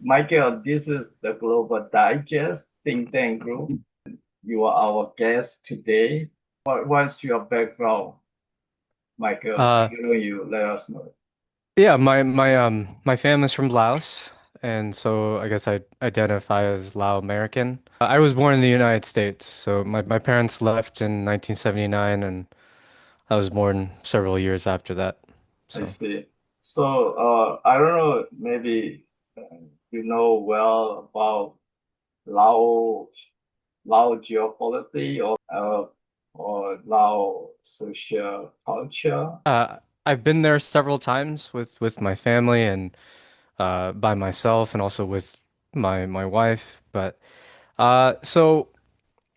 Michael, this is the Global Digest think tank group. You are our guest today. What's your background, Michael? Uh, You know you, let us know. yeah, my family's from Laos, and so I guess I identify as Lao American. I was born in the United States, so my parents left in 1979, and I was born several years after that. I So, see. So, I don't know, maybe uh, you know well about Lao, Lao geopolitics or Lao social culture. I've been there several times with my family and by myself, and also with my wife. But so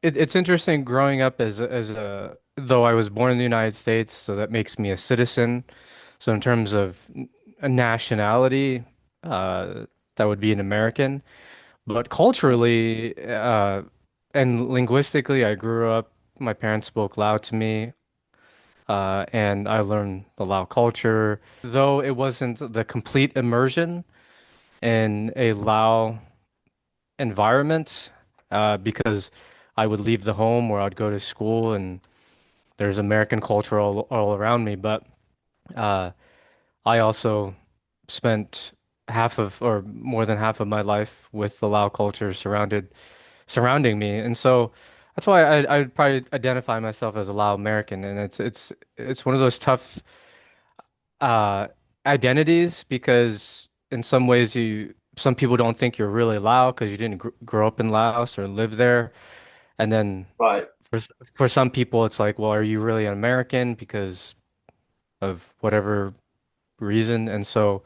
it's interesting growing up as a though I was born in the United States, so that makes me a citizen. So in terms of a nationality, that would be an American. But culturally, and linguistically, I grew up, my parents spoke Lao to me, and I learned the Lao culture. Though it wasn't the complete immersion in a Lao environment, because I would leave the home or I'd go to school and there's American culture all around me. But uh, I also spent half of or more than half of my life with the Lao culture surrounding me, and so that's why I'd probably identify myself as a Lao American, and it's one of those tough uh, identities because in some ways some people don't think you're really Lao because you didn't grow up in Laos or live there, and then Right. for some people it's like, well, are you really an American because of whatever reason? And so.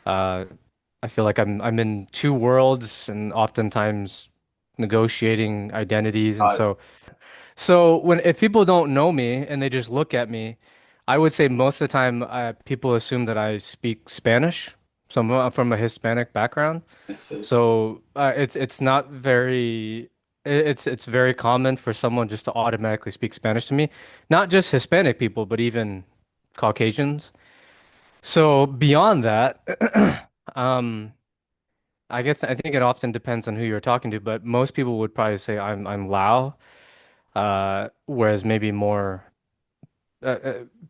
Uh, I feel like I'm in two worlds and oftentimes negotiating identities. And Right. so when if people don't know me and they just look at me, I would say most of the time people assume that I speak Spanish. So I'm from a Hispanic background. I see. So it's not very it's very common for someone just to automatically speak Spanish to me. Not just Hispanic people, but even Caucasians. So beyond that, um. I think it often depends on who you're talking to, but most people would probably say I'm Lao, whereas maybe more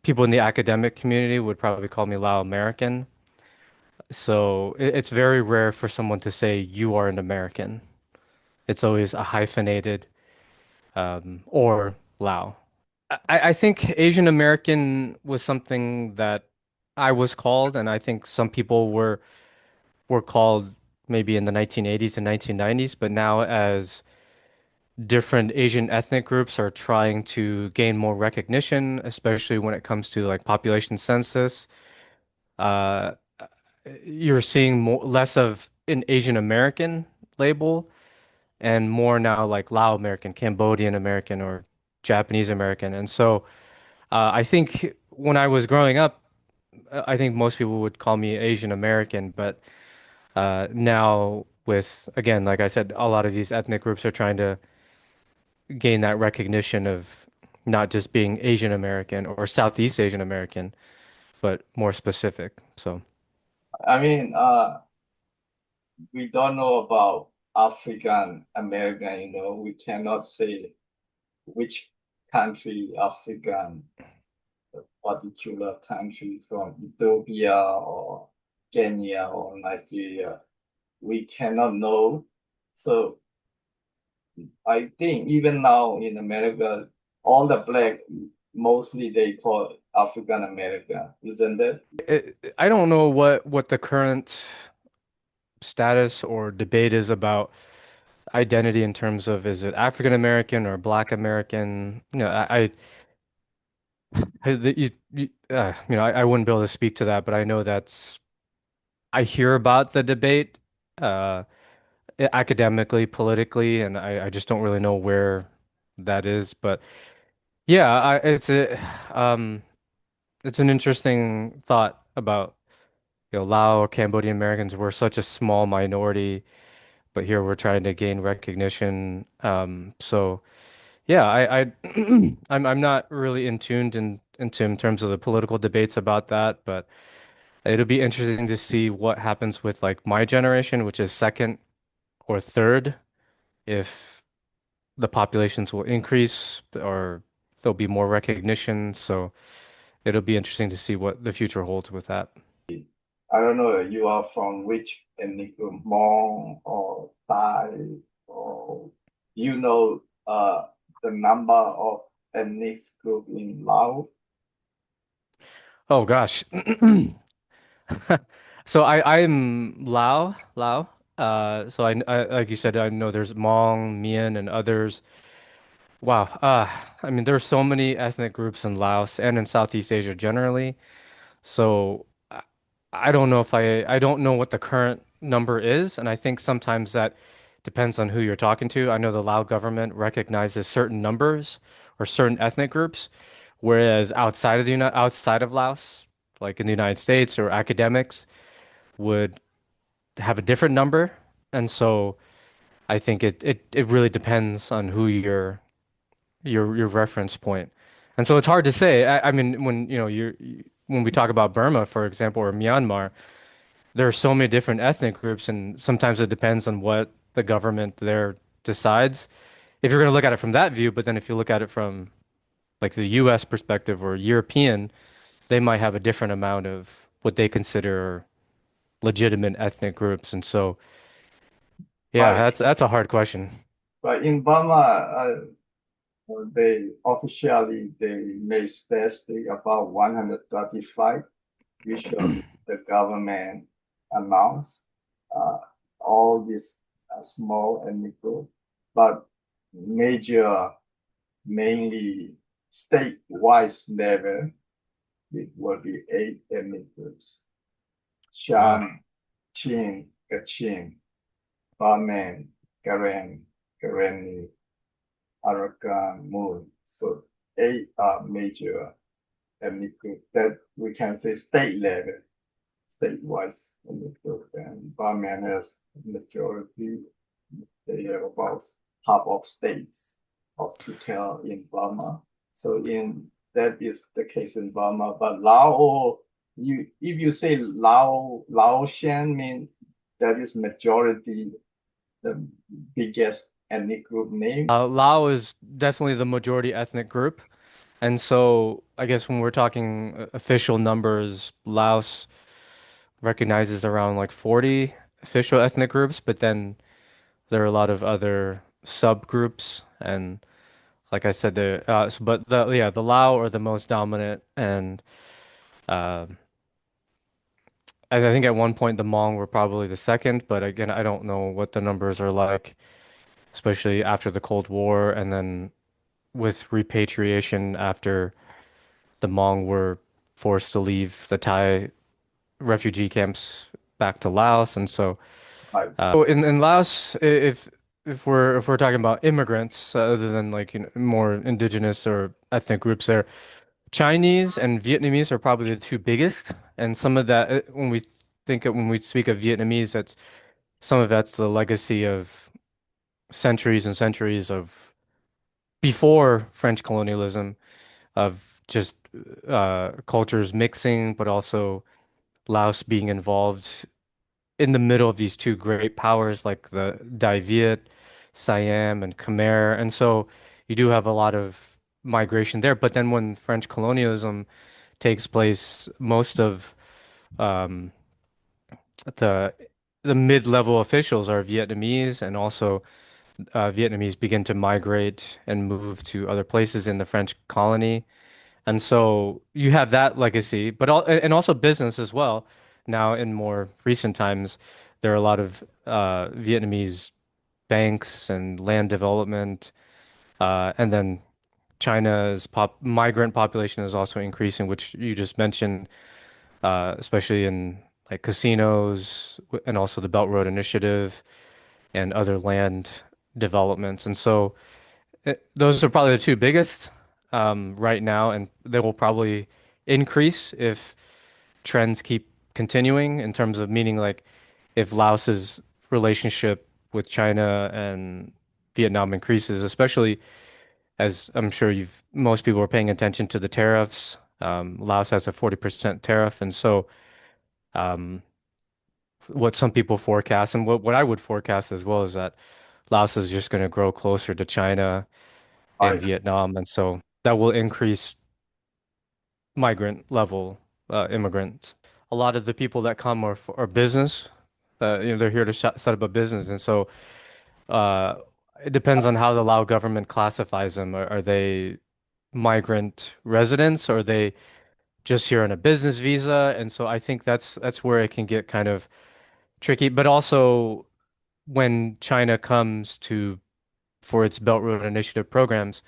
people in the academic community would probably call me Lao American. So it's very rare for someone to say you are an American. It's always a hyphenated or Lao. I think Asian American was something that I was called, and I think some people were called maybe in the 1980s and 1990s, but now as different Asian ethnic groups are trying to gain more recognition, especially when it comes to like population census. Uh, you're seeing less of an Asian American label and more now like Lao American, Cambodian American, or Japanese American. And so I think when I was growing up, I think most people would call me Asian American, but now with, again, like I said, a lot of these ethnic groups are trying to gain that recognition of not just being Asian American or Southeast Asian American, but more specific. So, I mean, we don't know about African American, we cannot say which country, African, particular country from Ethiopia or Kenya or Nigeria. We cannot know. So I think even now in America, all the black, mostly they call African American, isn't it? I don't know what the current status or debate is about identity in terms of is it African American or Black American? I wouldn't be able to speak to that, but I know I hear about the debate uh, academically, politically, and I just don't really know where that is. But yeah, um, it's an interesting thought about, Lao or Cambodian Americans were such a small minority, but here we're trying to gain recognition. So yeah, I'm not really in tuned in terms of the political debates about that, but It'll be interesting to see what happens with like my generation, which is second or third, if the populations will increase or there'll be more recognition. So it'll be interesting to see what the future holds with that. I don't know, you are from which ethnic group, Hmong or Thai, or you know the number of ethnic group in Laos? Oh gosh. So I'm Lao. So I like you said, I know there's Hmong, Mien, and others. Wow. I mean, there's so many ethnic groups in Laos and in Southeast Asia generally. So I don't know if I don't know what the current number is, and I think sometimes that depends on who you're talking to. I know the Lao government recognizes certain numbers or certain ethnic groups, whereas outside of Laos, like in the United States or academics, would have a different number. And so I think it really depends on who your reference point. And so it's hard to say. I mean, when when we talk about Burma, for example, or Myanmar, there are so many different ethnic groups, and sometimes it depends on what the government there decides. If you're going to look at it from that view, but then if you look at it from like the US perspective or European, they might have a different amount of what they consider legitimate ethnic groups. And so, yeah, But that's a hard question. in Burma, they officially they may statistic about 135. Usually, the government announce uh, all these small ethnic group, but major, mainly statewide level, it will be 8 ethnic groups: Wow. Shan, Chin, Kachin, Bamen, Karen, Karenni, Arakan, Moon. So 8 major ethnic groups that we can say state level, statewide ethnic group. And Bamen has majority. They have about half of states of total in Burma. So in that is the case in Burma. But Lao, you if you say Laotian mean that is majority, the biggest ethnic group name. Lao is definitely the majority ethnic group. And so I guess when we're talking official numbers, Laos recognizes around like 40 official ethnic groups, but then there are a lot of other subgroups. And like I said, but the Lao are the most dominant. And um I think at one point the Hmong were probably the second, but again, I don't know what the numbers are like, especially after the Cold War and then with repatriation after the Hmong were forced to leave the Thai refugee camps back to Laos. And so Like, in Laos, if we're talking about immigrants, other than like more indigenous or ethnic groups there, Chinese and Vietnamese are probably the two biggest. And some of that, when we speak of Vietnamese, that's some of that's the legacy of centuries and centuries of before French colonialism, of just cultures mixing, but also Laos being involved in the middle of these two great powers like the Dai Viet, Siam, and Khmer. And so you do have a lot of migration there. But then when French colonialism takes place, most of um, the the mid-level officials are Vietnamese, and also Vietnamese begin to migrate and move to other places in the French colony. And so you have that legacy, but and also business as well. Now, in more recent times, there are a lot of Vietnamese banks and land development, and then China's migrant population is also increasing, which you just mentioned, especially in like casinos and also the Belt Road Initiative and other land developments. And so those are probably the two biggest right now, and they will probably increase if trends keep continuing in terms of meaning like if Laos's relationship with China and Vietnam increases, especially as I'm sure most people are paying attention to the tariffs. Laos has a 40% tariff, and so Um, what some people forecast and what I would forecast as well is that Laos is just going to grow closer to China and I Vietnam, and so that will increase migrant level immigrants. A lot of the people that come are business. They're here to set up a business, and so uh, it depends on how the Lao government classifies them. Are they migrant residents, or are they just here on a business visa? And so I think that's where it can get kind of tricky. But also when China comes to for its Belt Road Initiative programs,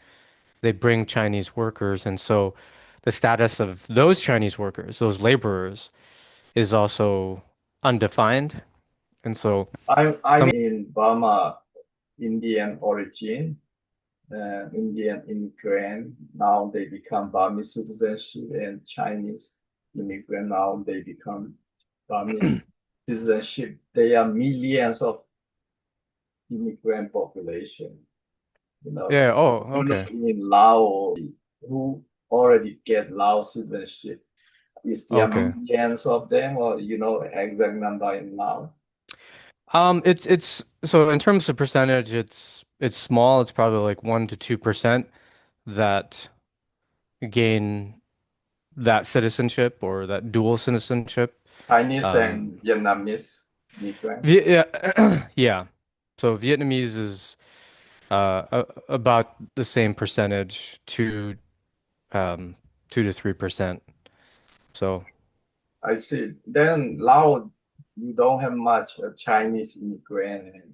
they bring Chinese workers, and so the status of those Chinese workers, those laborers, is also undefined. And so I'm some, in Burma, Indian origin, Indian immigrant. Now they become Burmese citizenship, and Chinese immigrant now they become Burmese citizenship. There are millions of immigrant population. yeah, oh, okay. In Laos who already get Laos citizenship. Is there Okay. millions of them, or exact number in Laos? It's so in terms of percentage, it's small. It's probably like 1 to 2% that gain that citizenship or that dual citizenship. Chinese Um, and Vietnamese immigrant. Yeah, yeah. So Vietnamese is about the same percentage, um 2 to 3%. So I see. Then Laos, you don't have much Chinese immigrant and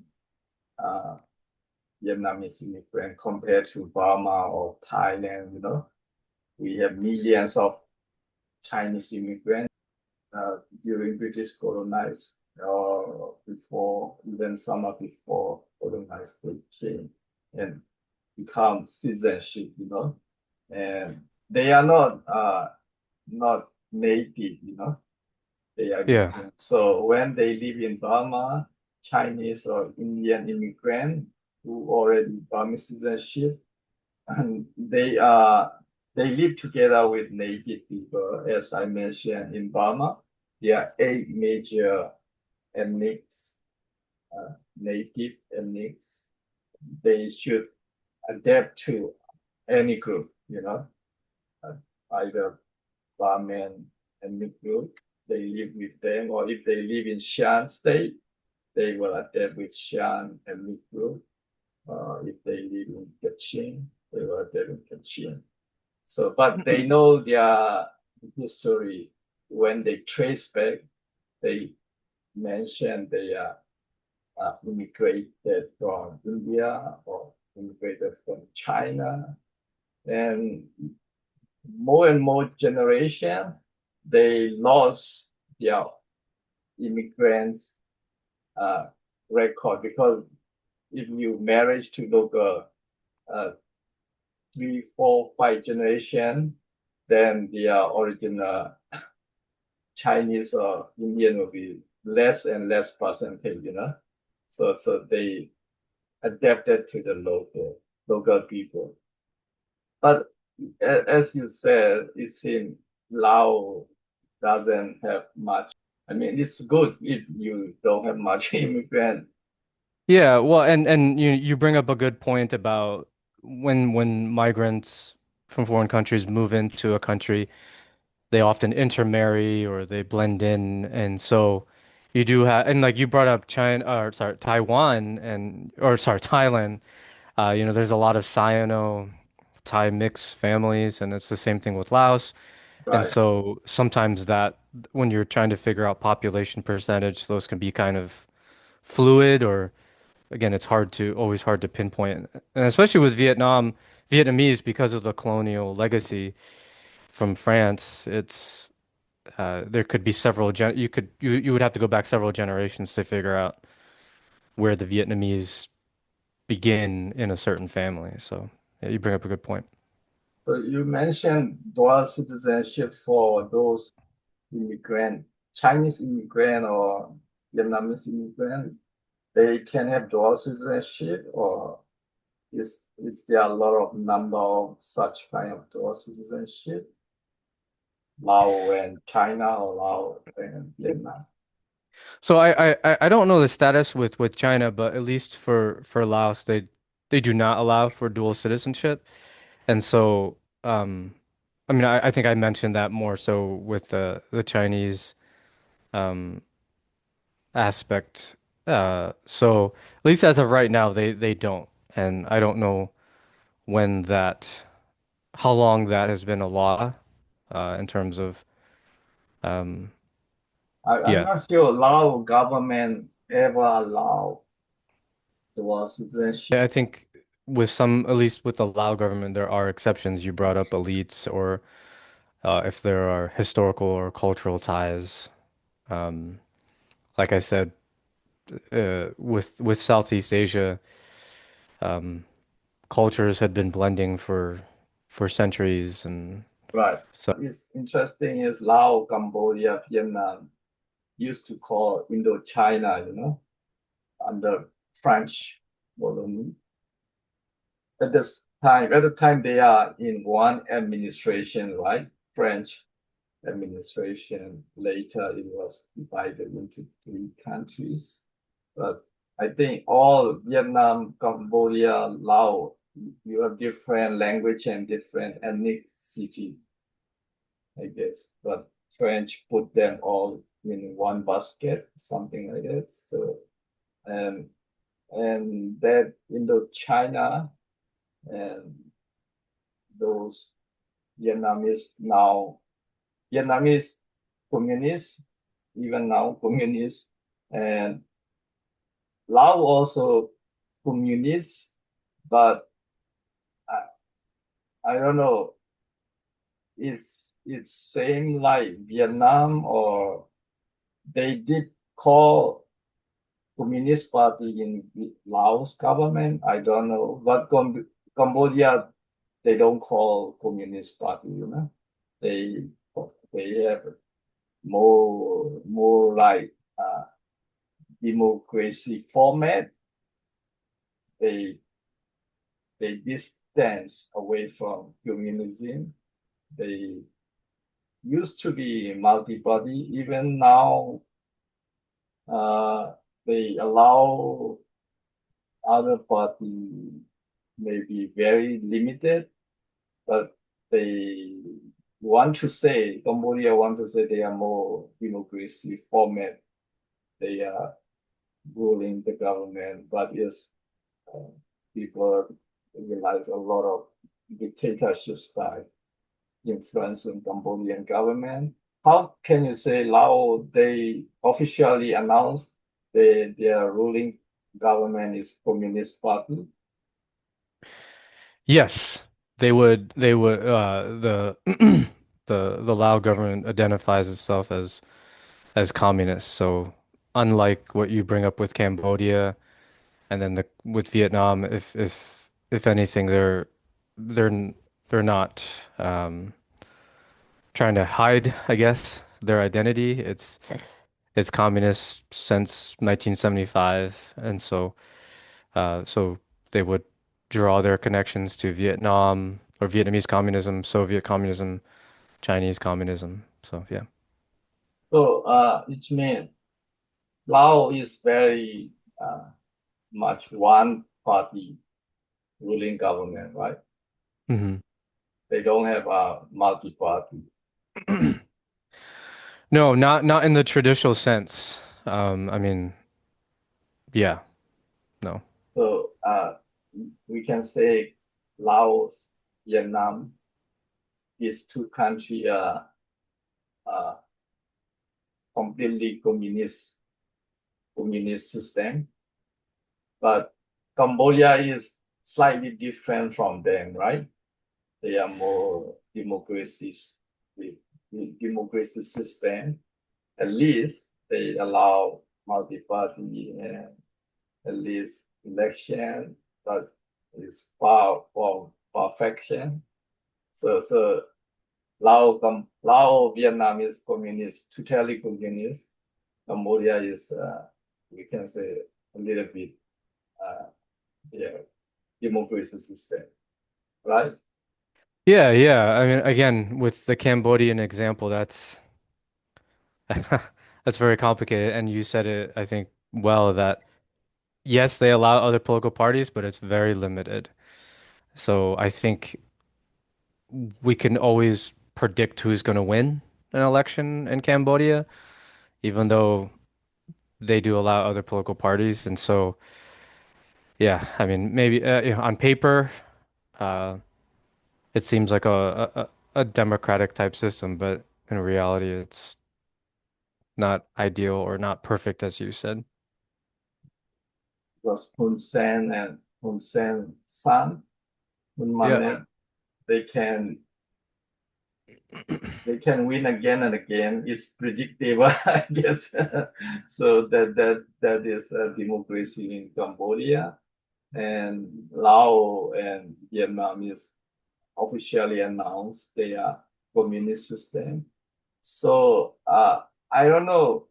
uh, Vietnamese immigrant compared to Burma or Thailand. We have millions of Chinese immigrants during British colonize or before, even summer before colonized, they came and become citizenship. And they are not native. They are yeah. immigrants. So when they live in Burma, Chinese or Indian immigrant who already Burmese citizenship, and they live together with native people. As I mentioned in Burma, there are 8 major ethnics, native ethnics. They should adapt to any group, uh, either Burman ethnic group. They live with them, or if they live in Shan state, they will adapt with Shan ethnic group. If they live in Kachin, they will adapt in Kachin. So, but they know their history. When they trace back, they mention they are immigrated from India or immigrated from China. And more and more generation, they lost their immigrants uh, record, because if you marriage to local uh, 3, 4, 5 generation, then their original Chinese or Indian will be less and less percentage. So they adapted to the local people. But as you said, it seems Lao doesn't have much. I mean, it's good if you don't have much immigrant. Yeah, well, and you bring up a good point about when migrants from foreign countries move into a country, they often intermarry or they blend in, and so you do have, and like you brought up China, or sorry, Taiwan, and or sorry, Thailand. There's a lot of Sino-Thai mixed families, and it's the same thing with Laos. And Right? so sometimes that when you're trying to figure out population percentage, those can be kind of fluid, or again, it's always hard to pinpoint. And especially with Vietnamese, because of the colonial legacy from France, it's there could be you would have to go back several generations to figure out where the Vietnamese begin in a certain family. So yeah, you bring up a good point. So you mentioned dual citizenship for those immigrant, Chinese immigrant or Vietnamese immigrant. They can have dual citizenship, or is there a lot of number of such kind of dual citizenship? Laos and China or Laos and Vietnam? So I don't know the status with China, but at least for Laos, they do not allow for dual citizenship. And so I mean I think I mentioned that more so with the Chinese um aspect. So at least as of right now, they don't. And I don't know when that how long that has been a law in terms of um I'm yeah. not sure Lao government ever allow dual citizenship. I think with some, at least with the Lao government, there are exceptions. You brought up elites or if there are historical or cultural ties. Um, like I said, with Southeast Asia, um, cultures had been blending for centuries, and Right. so It's interesting is Laos, Cambodia, Vietnam used to call Indochina, under French colony. At the time they are in one administration, right? French administration. Later it was divided into three countries. But I think all Vietnam, Cambodia, Laos, you have different language and different ethnicity, I guess. But French put them all in one basket, something like that. So and that Indochina and those Vietnamese now Vietnamese communists, even now communists, and Laos also communists, but I, I don't know. It's same like Vietnam, or they did call Communist Party in Laos government. I don't know, but Cambodia they don't call Communist Party. They they have more like democracy format. They they distance away from communism. They used to be multi-party. Even now, uh, they allow other party maybe very limited, but they want to say Cambodia want to say they are more democracy format. They are ruling the government, but yes, uh, people realize a lot of dictatorship style influence in Cambodian government. How can you say Lao, they officially announced their ruling government is Communist Party? yes, they would the the Lao government identifies itself as communist. So unlike what you bring up with Cambodia and then with Vietnam, if anything, they're they're not trying to hide, I guess, their identity. It's communist since 1975, and so they would draw their connections to Vietnam or Vietnamese communism, Soviet communism, Chinese communism. So yeah. So it means Lao is very much one party ruling government, right? Hmm. They don't have a multi-party. No, not in the traditional sense. I mean, yeah, no. So we can say Laos, Vietnam, these two countries are completely communist system, but Cambodia is slightly different from them, right? They are more democracies, the democracy system. At least they allow multi-party and at least election, but it's far from perfection. So Lao, Vietnam is communist, totally communist. Cambodia is, we can say, a little bit, uh, yeah, democracy system, right? Yeah, yeah. I mean, again, with the Cambodian example, that's that's very complicated. And you said it, I think, well, that yes, they allow other political parties, but it's very limited. So I think we can always predict who's going to win an election in Cambodia, even though they do allow other political parties. And so, yeah, I mean, maybe on paper, uh, it seems like a democratic type system, but in reality, it's not ideal or not perfect, as you said. Because Hun Sen and Hun Sen son, Hun Yeah. Manet, they can they can win again and again. It's predictable, I guess. So that is a democracy in Cambodia, and Laos and Vietnam is officially announced they are communist system. So I don't know.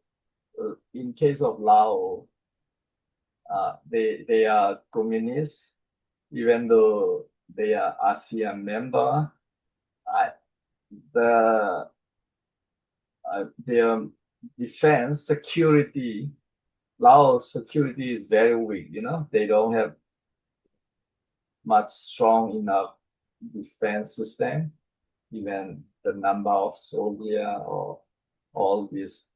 In case of Laos, they are communists, even though they are ASEAN member. I, the their defense security, Laos security is very weak. They don't have much strong enough defense system. Even the number of soldier or all this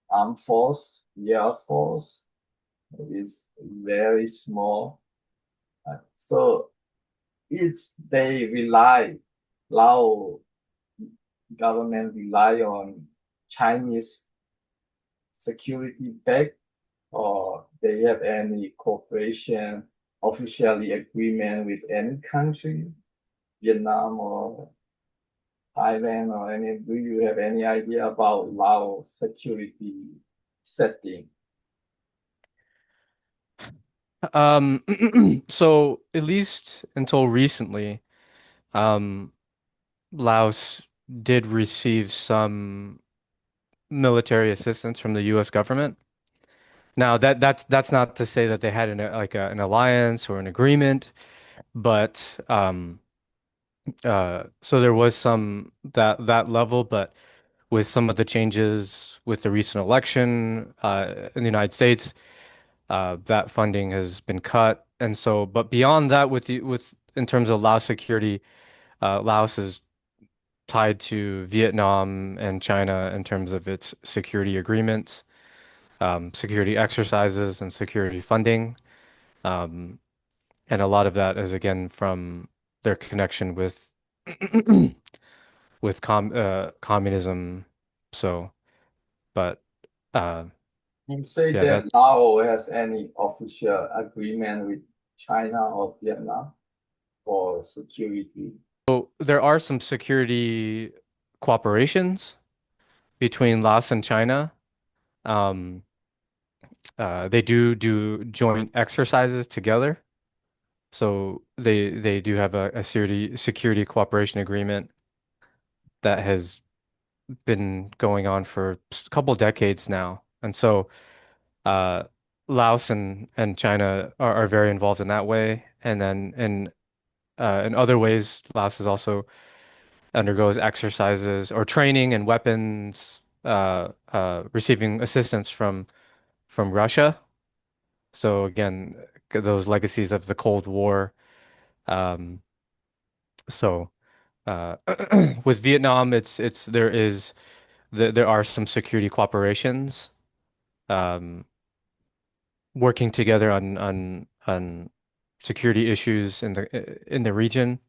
armed force, air force is very small. So they rely, Lao government rely on Chinese security back, or they have any cooperation, officially agreement with any country, Vietnam or Thailand or any. Do you have any idea about Laos security setting? So at least until recently, um, Laos did receive some military assistance from the U.S. government. Now that's not to say that they had an alliance or an agreement, but so there was some that level, but with some of the changes with the recent election in the United States, that funding has been cut, and so but beyond that, with in terms of Laos security, Laos is tied to Vietnam and China in terms of its security agreements, security exercises, and security funding. Um, and a lot of that is again from their connection with communism. So, but uh, You say yeah, that that Laos has any official agreement with China or Vietnam for security? there are some security cooperations between Laos and China. Um, they do joint exercises together. So they do have a security cooperation agreement that has been going on for a couple decades now. And so uh, Laos and China are very involved in that way. And then in other ways, Laos is also undergoes exercises or training and weapons, receiving assistance from Russia. So again, those legacies of the Cold War. Um, so with Vietnam, it's there are some security cooperations, um, working together on security issues in the region.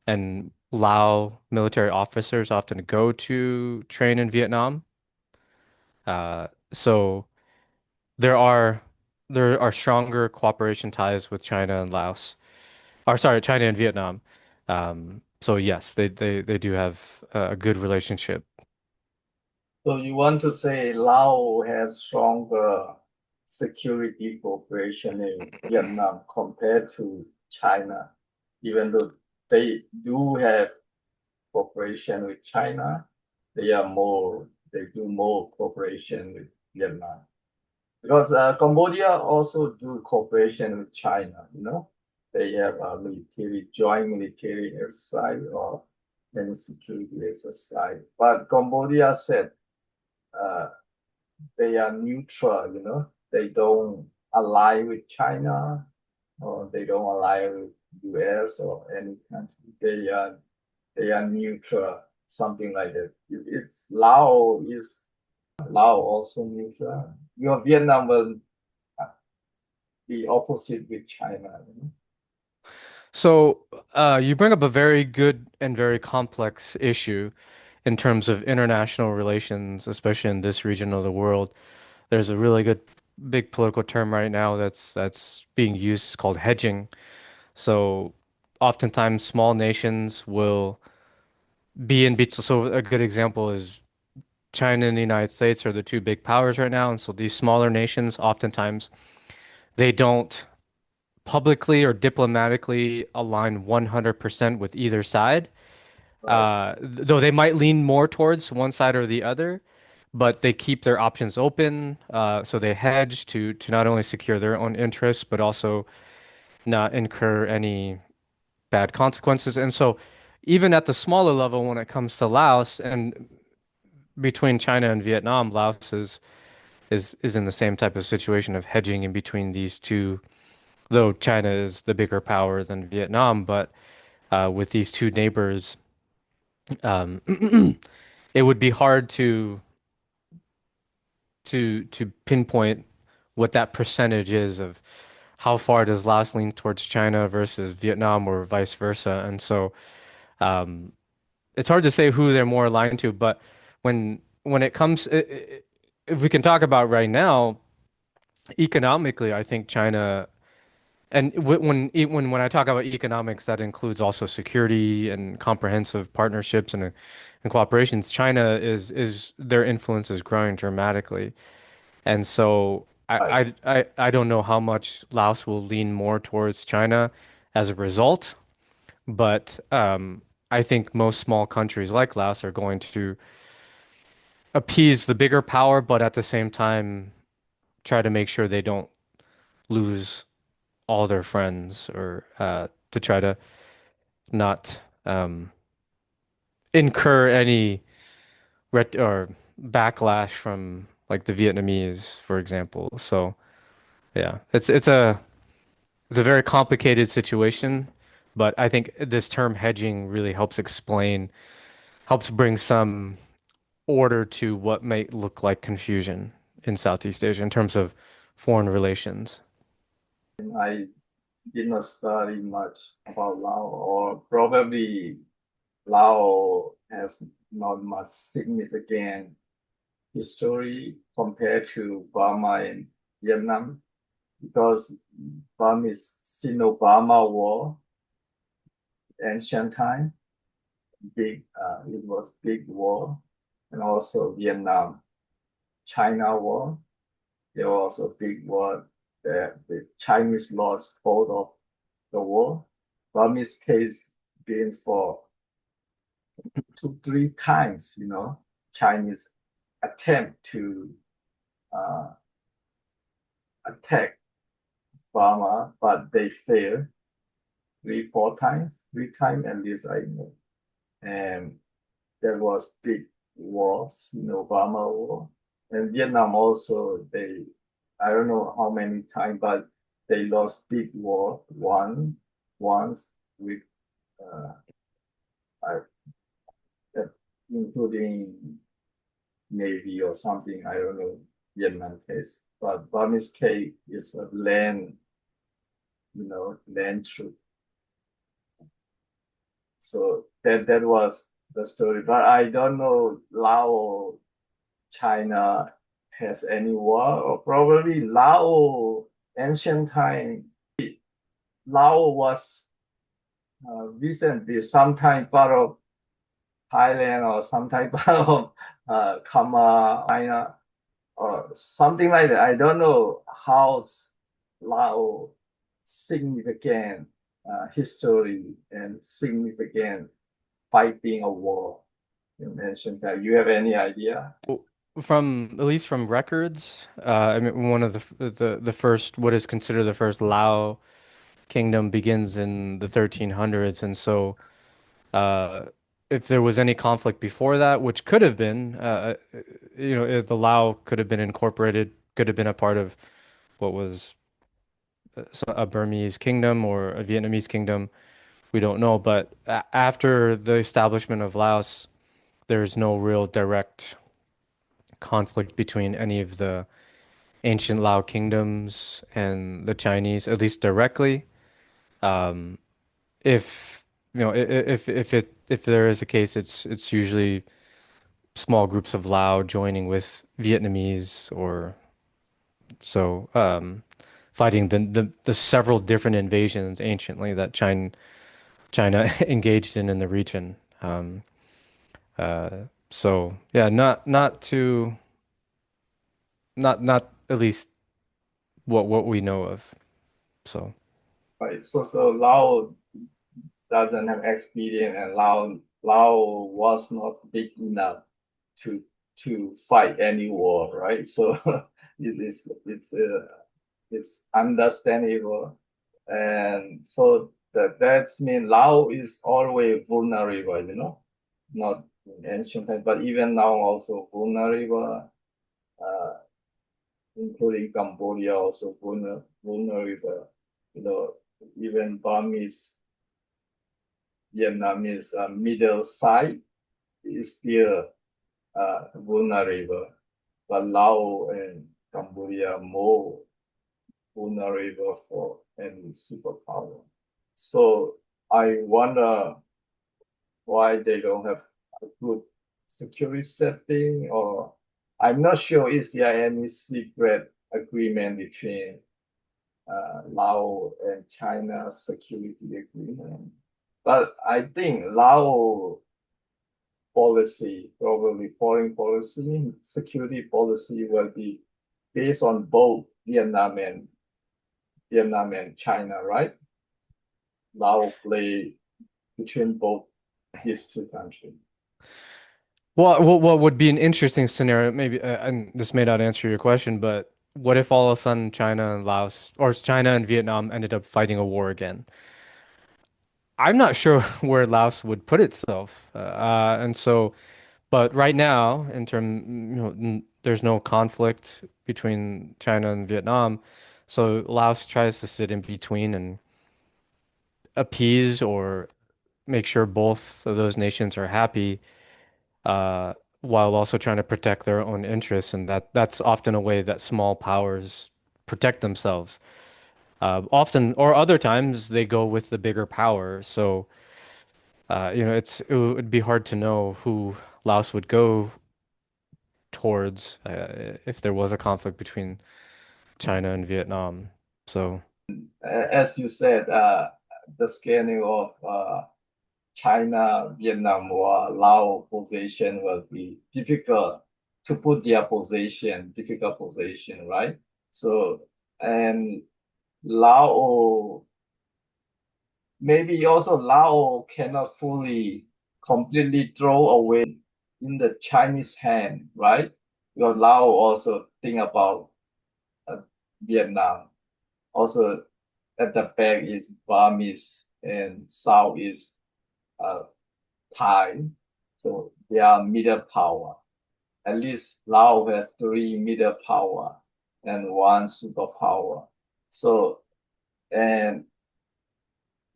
And Lao military officers often go to train in Vietnam. So there are there are stronger cooperation ties with China and Laos. Or sorry, China and Vietnam. So yes, they do have a good relationship. So you want to say Laos has stronger security cooperation in Vietnam compared to China, even though they do have cooperation with China, they do more cooperation with Vietnam. Because Cambodia also do cooperation with China. they have a joint military exercise or any security exercise. But Cambodia said uh, they are neutral, they don't ally with China or they don't ally with US or any country. They are neutral, something like that. It's Laos is Laos also neutral. Your Vietnam will be opposite with China. So, you bring up a very good and very complex issue in terms of international relations, especially in this region of the world. There's a really good big political term right now that's being used. It's called hedging. So, oftentimes small nations will be in between. So, a good example is China and the United States are the two big powers right now, and so these smaller nations oftentimes they don't publicly or diplomatically align 100% with either side. Right, Though they might lean more towards one side or the other, but they keep their options open. So they hedge to not only secure their own interests, but also not incur any bad consequences. And so, even at the smaller level, when it comes to Laos and between China and Vietnam, Laos is in the same type of situation of hedging in between these two, though China is the bigger power than Vietnam, but with these two neighbors, um, it would be hard to pinpoint what that percentage is of how far does Laos lean towards China versus Vietnam or vice versa. And so um, it's hard to say who they're more aligned to, but when it comes, if we can talk about right now, economically, I think China. And when I talk about economics, that includes also security and comprehensive partnerships and cooperations. China is their influence is growing dramatically, and so right. I don't know how much Laos will lean more towards China as a result, but I think most small countries like Laos are going to appease the bigger power, but at the same time try to make sure they don't lose all their friends or to try to not incur any ret or backlash from like the Vietnamese, for example. So yeah, it's a very complicated situation, but I think this term hedging really helps bring some order to what may look like confusion in Southeast Asia in terms of foreign relations. I did not study much about Laos, or probably Laos has not much significant history compared to Burma and Vietnam because Burmese Sino-Burma War, ancient time, it was big war, and also Vietnam China War. There was a big war that the Chinese lost both of the war. Burmese case been for 2, 3 times, Chinese attempt to uh, attack Burma, but they failed 3, 4 times, 3 times at least I know. And there was big wars, Burma war. And Vietnam also, I don't know how many times, but they lost big war once with, uh, I, including Navy or something, I don't know, Vietnam case. But Burmese case is a land troop. So that was the story. But I don't know Laos, China has any war, or probably Laos, ancient time. Laos was recently sometime part of Thailand or sometime part of Khmer, China, or something like that. I don't know how Laos significant history and significant fighting a war in ancient time. You have any idea? From at least from records, I mean, one of the first, what is considered the first Lao kingdom begins in the 1300s, and so uh, if there was any conflict before that, which could have been, if the Lao could have been incorporated, could have been a part of what was a Burmese kingdom or a Vietnamese kingdom. We don't know, but after the establishment of Laos, there's no real direct conflict between any of the ancient Lao kingdoms and the Chinese, at least directly. Um, if if there is a case, it's usually small groups of Lao joining with Vietnamese or so fighting the several different invasions anciently that China engaged in the region. Uh, so yeah, not to not at least what we know of. So right? So Lao doesn't have experience, and Lao was not big enough to fight any war, right? So it's understandable, and so that's mean Lao is always vulnerable, not in ancient times, but even now also vulnerable, uh, including Cambodia also vulnerable, you know, even Burmese, Vietnamese middle side is still vulnerable, but Laos and Cambodia are more vulnerable for any superpower. So I wonder why they don't have a good security setting, or I'm not sure is there any secret agreement between Laos and China security agreement. But I think Laos policy, probably foreign policy, security policy will be based on both Vietnam and China, right? Laos play between both these two countries. well, what would be an interesting scenario, maybe, and this may not answer your question, but what if all of a sudden China and Laos, or China and Vietnam ended up fighting a war again? I'm not sure where Laos would put itself. And so, but right now, there's no conflict between China and Vietnam. So Laos tries to sit in between and appease or make sure both of those nations are happy, uh, while also trying to protect their own interests. And that's often a way that small powers protect themselves. Often, or other times, they go with the bigger power. So, it would be hard to know who Laos would go towards if there was a conflict between China and Vietnam. So, As you said, the scaling of China, Vietnam, or Laos position will be difficult to put their position, difficult position, right? So, and Laos, maybe also Laos cannot fully, completely throw away in the Chinese hand, right? Because Laos also think about uh, Vietnam. Also, at the back is Burmese and south is uh, Thai. So they are middle power. At least Laos has three middle power and one superpower. So, and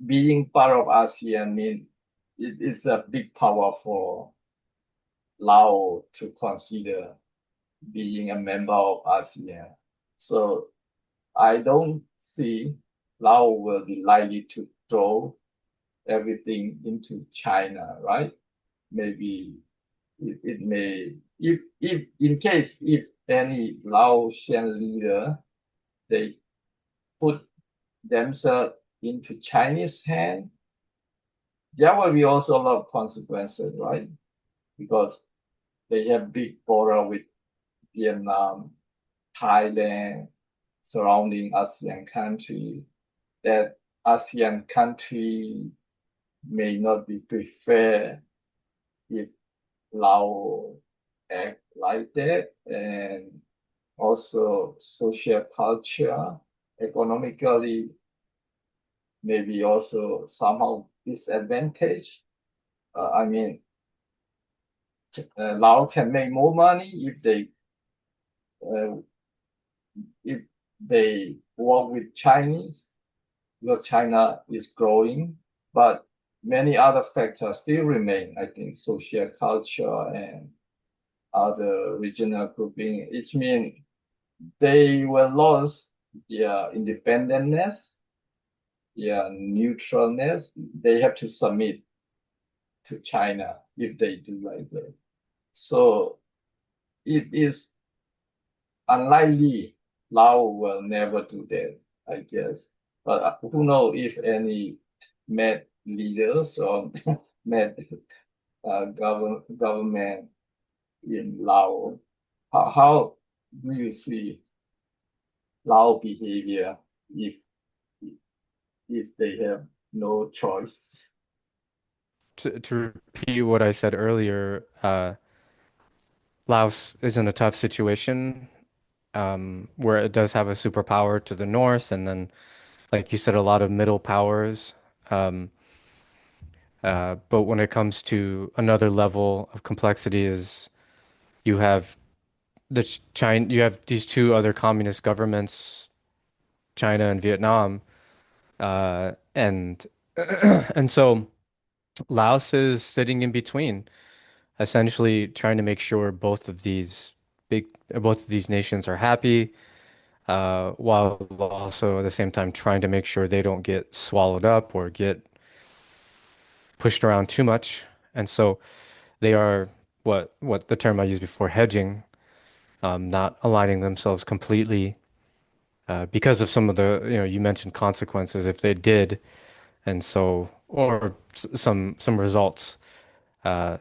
being part of ASEAN means it's a big power for Laos to consider being a member of ASEAN. So I don't see Laos will be likely to throw everything into China, right? Maybe it may, if in case if any Laotian leader they put themselves into Chinese hand, there will be also a lot of consequences, right? Because they have big border with Vietnam, Thailand, surrounding ASEAN country. That ASEAN country may not be preferred if Laos act like that, and also social culture, economically, maybe also somehow disadvantage. I mean, Laos can make more money uh, if they work with Chinese, because China is growing, but many other factors still remain. I think social culture and other regional grouping. It means they will lose their independentness, their neutralness. They have to submit to China if they do like that. So it is unlikely Laos will never do that, I guess. But who knows if any mad leaders or mad government in Laos. How do you see Lao behavior if if they have no choice? To repeat what I said earlier, Laos is in a tough situation, where it does have a superpower to the north, and then, like you said, a lot of middle powers. Um, but when it comes to another level of complexity, is you have you have these two other communist governments, China and Vietnam, and and so Laos is sitting in between, essentially trying to make sure both of these nations are happy, while also at the same time trying to make sure they don't get swallowed up or get pushed around too much. And so they are what the term I used before, hedging, not aligning themselves completely, because of some of the, you mentioned consequences if they did, and so or some results.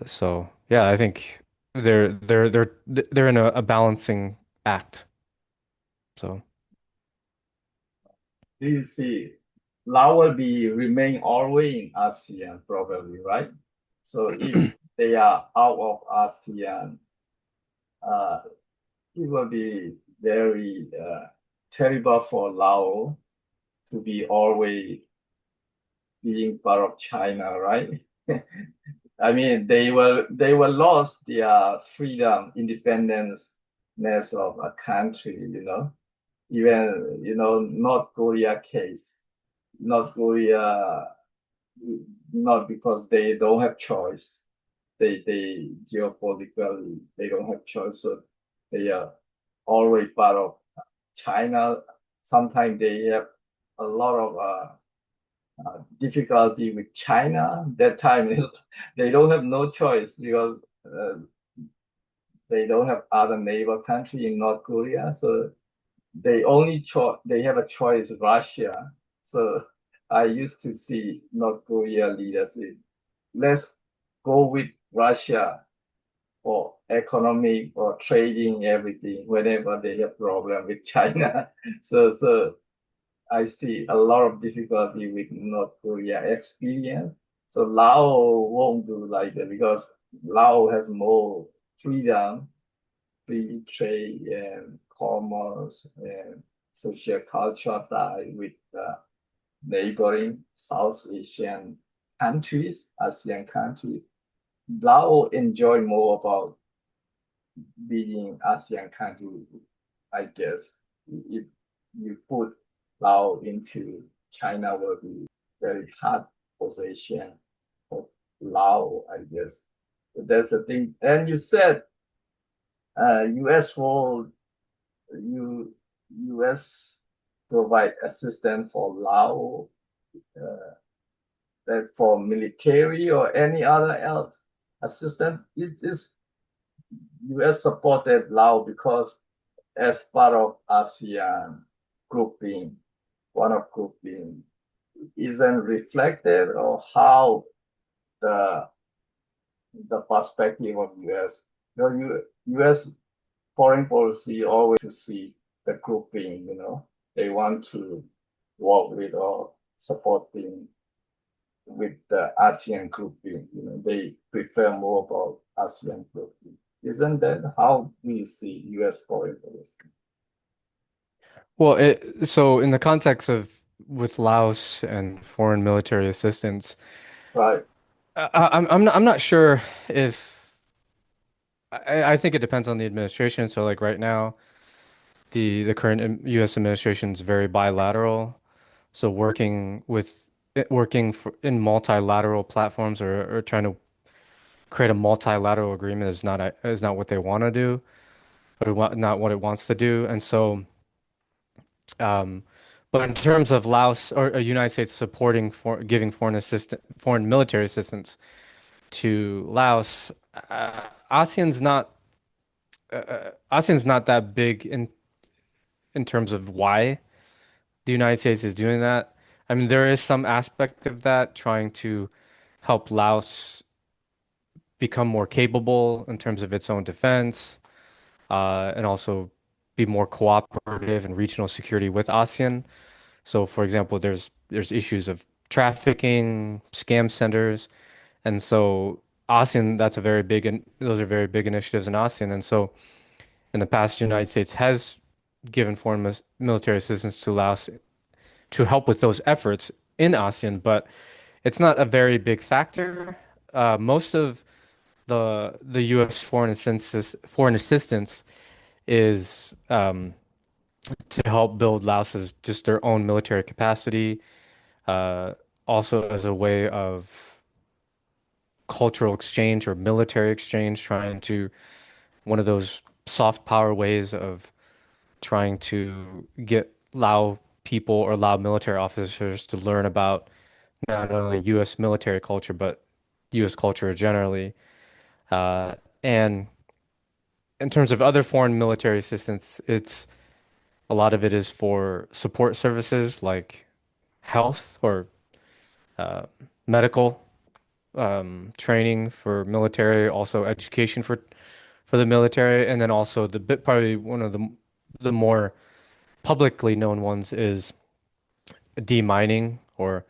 So yeah, I think they're in a balancing act. So Do you see Lao will be remain always in ASEAN probably, right? So if they are out of ASEAN, uh, it will be very terrible for Lao to be always being part of China, right? I mean, they were lost their freedom, independence of a country, Even, North Korea case, North Korea, not because they don't have choice. They geopolitically, they don't have choice. So they are always part of China. Sometimes they have a lot of difficulty with China. That time they don't have no choice because they don't have other neighbor country in North Korea. So they have a choice Russia. So I used to see North Korea leaders say, let's go with Russia for economic or trading everything whenever they have problem with China. So I see a lot of difficulty with North Korea experience. So Laos won't do like that because Laos has more freedom, free trade and commerce and social culture tie with neighboring South Asian countries, ASEAN countries. Laos enjoy more about being ASEAN country, I guess. If you put Laos into China will be very hard position for Laos, I guess. That's the thing. And you said US will you US provide assistance for Laos, uh, that for military or any other else assistance. It is US supported Laos because as part of ASEAN grouping, one of grouping isn't reflected or how the the perspective of US. US foreign policy always to see the grouping, they want to work with or supporting with the ASEAN grouping, they prefer more about ASEAN grouping. Isn't that how we see US foreign policy? well, so in the context of with Laos and foreign military assistance. right, I'm not sure if I think it depends on the administration. So like right now, the current U.S. administration is very bilateral. So working in multilateral platforms or trying to create a multilateral agreement is not what they want to do or not what it wants to do. And so, um, but in terms of Laos or United States supporting for giving foreign military assistance to Laos, ASEAN's not ASEAN's not that big in terms of why the United States is doing that. I mean, there is some aspect of that trying to help Laos become more capable in terms of its own defense, and also be more cooperative in regional security with ASEAN. So, for example, there's issues of trafficking, scam centers, and so ASEAN, those are very big initiatives in ASEAN. And so, in the past, the United States has given military assistance to Laos to help with those efforts in ASEAN, but it's not a very big factor. Most of the U.S. foreign assistance is to help build Laos's just their own military capacity, uh, also as a way of cultural exchange or military exchange, trying to one of those soft power ways of trying to get Lao people or Lao military officers to learn about not only U.S. military culture, but U.S. culture generally. And in terms of other foreign military assistance, it's a lot of it is for support services like health or uh, medical training for military, also education for the military, and then also the bit probably one of the more publicly known ones is demining or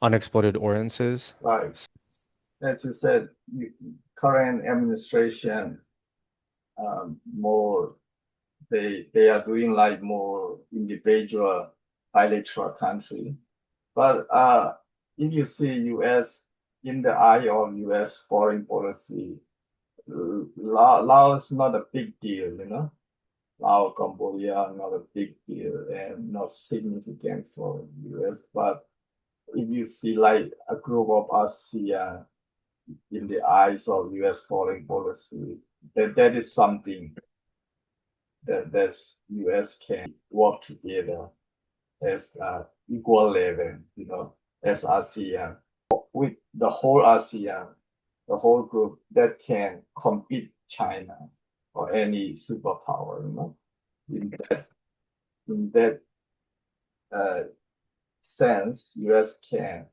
unexploded ordnances. right. As you said, current administration more they are doing like more individual bilateral country. But if you see U.S. in the eye of U.S. foreign policy, Laos is not a big deal, you know. Laos, Cambodia, not a big deal and not significant for U.S. But if you see like a group of ASEAN in the eyes of U.S. foreign policy, that is something that U.S. can work together as equal level, you know, as ASEAN with the whole ASEAN, the whole group that can compete China or any superpower, you know. In that uh, sense, U.S. can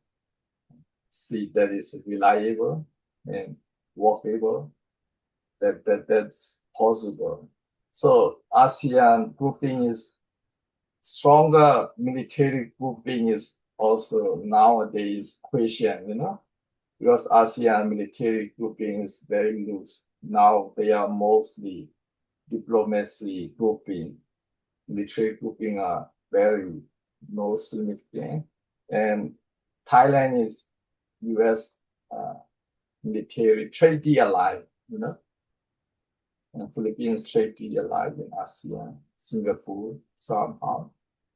see that is reliable and workable, that's possible. So ASEAN grouping is stronger military grouping is also nowadays question, you know, because ASEAN military grouping is very loose. Now they are mostly diplomacy grouping. Military grouping are very no significant. And Thailand is US military treaty ally, you know, and Philippines treaty ally in ASEAN, Singapore somehow.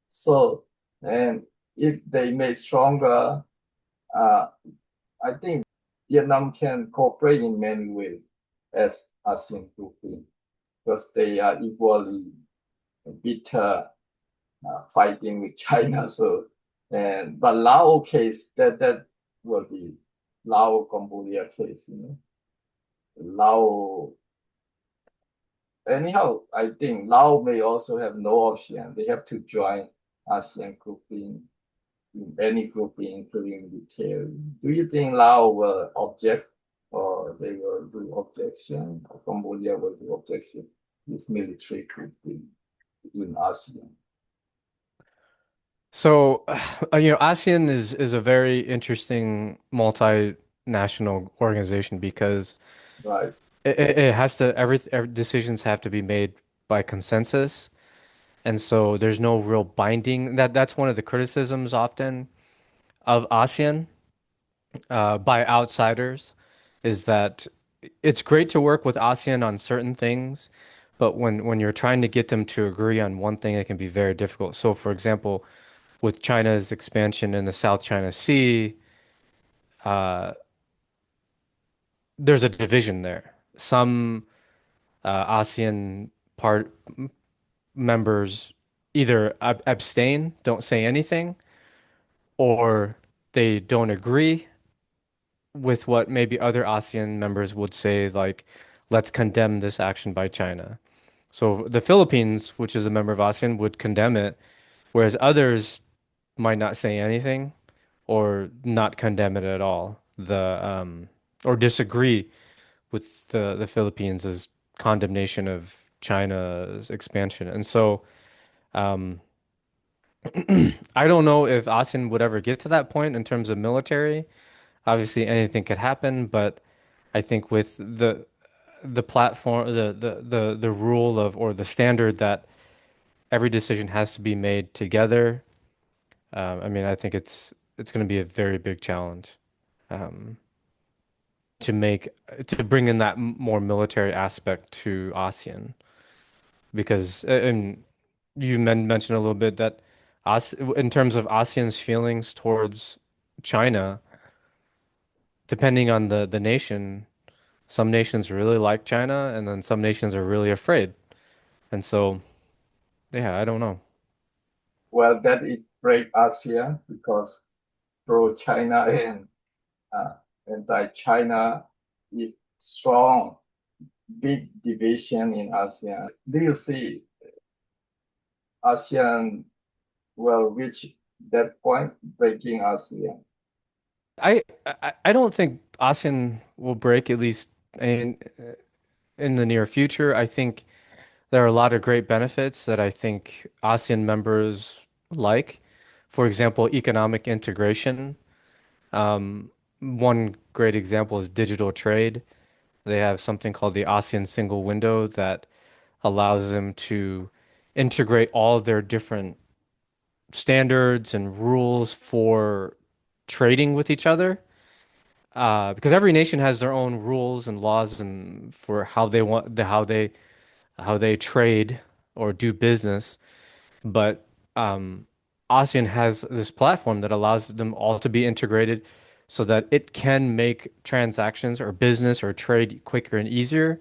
So, and if they make stronger, uh, I think Vietnam can cooperate in many ways as ASEAN grouping because they are equally bitter fighting with China. So, and but Laos case that will be Laos Cambodia case, you know. Laos anyhow, I think Laos may also have no option. They have to join ASEAN grouping any grouping, including military. Do you think Laos will object or they will do objection or Cambodia will do objection with military grouping in ASEAN? So, ASEAN is a very interesting multinational organization because Right, it has to every decisions have to be made by consensus. And so there's no real binding. That's one of the criticisms often of ASEAN by outsiders is that it's great to work with ASEAN on certain things, but when you're trying to get them to agree on one thing, it can be very difficult. So, for example, with China's expansion in the South China Sea, uh, there's a division there. Some ASEAN part members either abstain, don't say anything, or they don't agree with what maybe other ASEAN members would say, like, let's condemn this action by China. So the Philippines, which is a member of ASEAN, would condemn it, whereas others might not say anything or not condemn it at all. Or disagree with the Philippines' condemnation of China's expansion. And so um, I don't know if ASEAN would ever get to that point in terms of military. Obviously, anything could happen, but I think with the platform, the rule of or the standard that every decision has to be made together. I mean, I think it's going to be a very big challenge um, to make to bring in that more military aspect to ASEAN because and you mentioned a little bit that AS in terms of ASEAN's feelings towards China, depending on the nation, some nations really like China, and then some nations are really afraid. And so, yeah, I don't know. Well, that it break ASEAN because pro China and uh, anti-China is strong, big division in ASEAN. Do you see ASEAN will reach that point, breaking ASEAN? I don't think ASEAN will break at least in the near future. I think there are a lot of great benefits that I think ASEAN members like. For example, economic integration. One great example is digital trade. They have something called the ASEAN single window that allows them to integrate all their different standards and rules for trading with each other. Because every nation has their own rules and laws and for how they want how they trade or do business. But um, ASEAN has this platform that allows them all to be integrated so that it can make transactions or business or trade quicker and easier.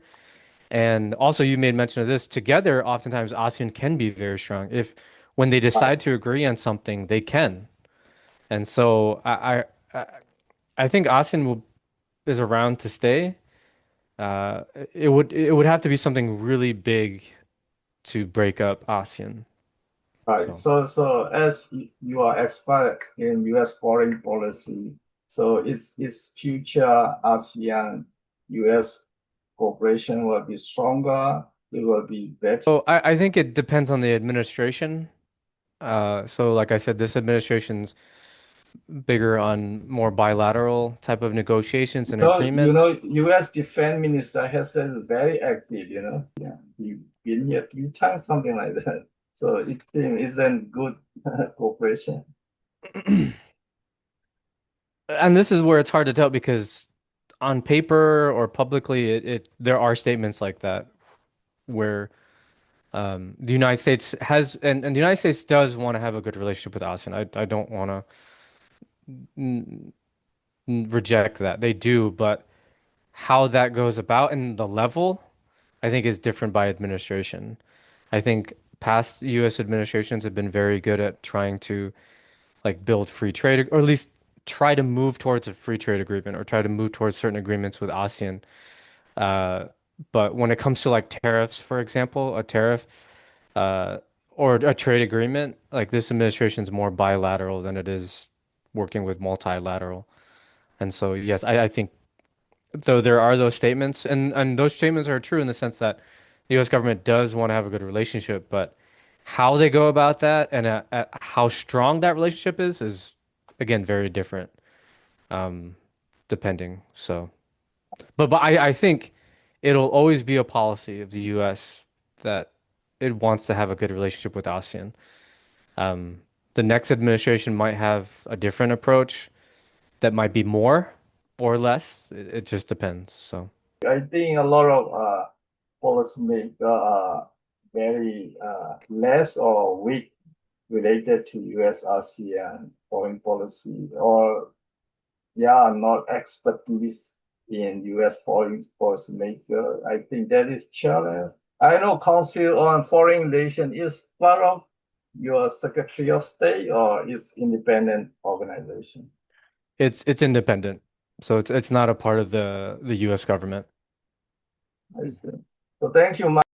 And also, you made mention of this. Together, oftentimes ASEAN can be very strong. If when they Right. decide to agree on something, they can. And so I think ASEAN is around to stay. Uh, it would have to be something really big to break up ASEAN. Right. So. So as you are expert in U.S. foreign policy, so its future ASEAN U.S. cooperation will be stronger. It will be better. So I think it depends on the administration. So like I said, this administration's bigger on more bilateral type of negotiations and agreements. U.S. Defense Minister has said is very active. Yeah, he been here 3 times, something like that. So it seems isn't good cooperation. And this is where it's hard to tell because on paper or publicly, it there are statements like that where the United States has and the United States does want to have a good relationship with ASEAN. I don't want to reject that. They do, but how that goes about and the level, I think is different by administration. I think past U.S. administrations have been very good at trying to like build free trade or at least try to move towards a free trade agreement or try to move towards certain agreements with ASEAN. Uh, but when it comes to like tariffs, for example, a tariff uh, or a trade agreement, like this administration is more bilateral than it is working with multilateral. And so, yes, I think though there are those statements, and those statements are true in the sense that the U.S. government does want to have a good relationship, but how they go about that and how strong that relationship is again very different, um, depending. So, but I think it'll always be a policy of the U.S. that it wants to have a good relationship with ASEAN. Um, the next administration might have a different approach that might be more or less. It just depends. So I think a lot of policymakers are very less or weak related to US ASEAN foreign policy, or yeah, not expertise in US foreign policy maker. I think that is challenge. I know Council on Foreign Relations is part of your Secretary of State or it's independent organization. it's independent. So it's not a part of the US government. I see. So thank you.